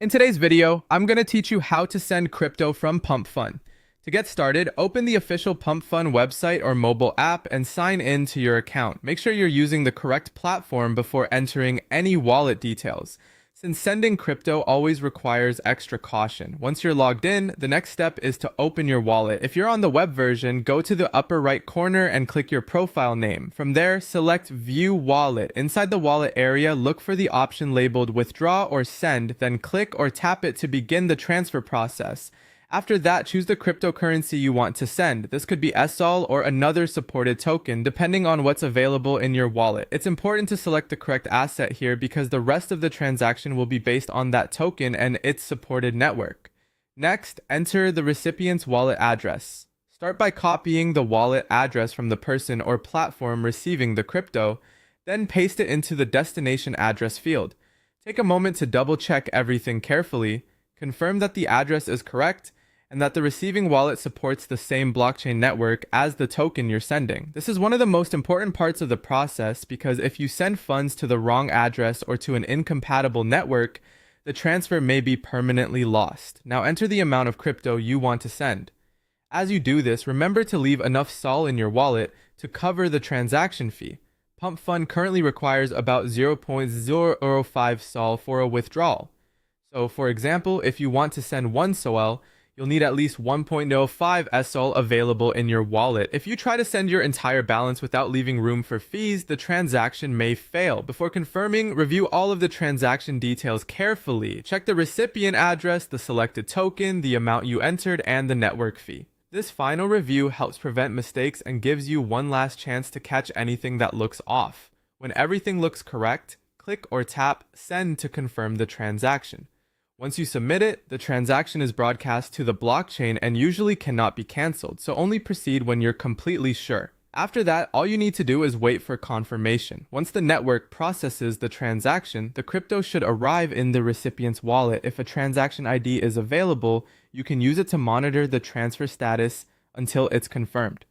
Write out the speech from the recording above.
In today's video, I'm going to teach you how to send crypto from Pump.Fun. To get started, open the official Pump.Fun website or mobile app and sign in to your account. Make sure you're using the correct platform before entering any wallet details, since sending crypto always requires extra caution. Once you're logged in, the next step is to open your wallet. If you're on the web version, go to the upper right corner and click your profile name. From there, select View Wallet. Inside the wallet area, look for the option labeled Withdraw or Send, then click or tap it to begin the transfer process. After that, choose the cryptocurrency you want to send. This could be SOL or another supported token, depending on what's available in your wallet. It's important to select the correct asset here because the rest of the transaction will be based on that token and its supported network. Next, enter the recipient's wallet address. Start by copying the wallet address from the person or platform receiving the crypto, then paste it into the destination address field. Take a moment to double check everything carefully, confirm that the address is correct, and that the receiving wallet supports the same blockchain network as the token you're sending. This is one of the most important parts of the process because if you send funds to the wrong address or to an incompatible network, the transfer may be permanently lost. Now enter the amount of crypto you want to send. As you do this, remember to leave enough SOL in your wallet to cover the transaction fee. Pump.Fun currently requires about 0.005 SOL for a withdrawal. So for example, if you want to send 1 SOL, you'll need at least 1.05 SOL available in your wallet. If you try to send your entire balance without leaving room for fees, the transaction may fail. Before confirming, review all of the transaction details carefully. Check the recipient address, the selected token, the amount you entered, and the network fee. This final review helps prevent mistakes and gives you one last chance to catch anything that looks off. When everything looks correct, click or tap Send to confirm the transaction. Once you submit it, the transaction is broadcast to the blockchain and usually cannot be cancelled, so only proceed when you're completely sure. After that, all you need to do is wait for confirmation. Once the network processes the transaction, the crypto should arrive in the recipient's wallet. If a transaction ID is available, you can use it to monitor the transfer status until it's confirmed.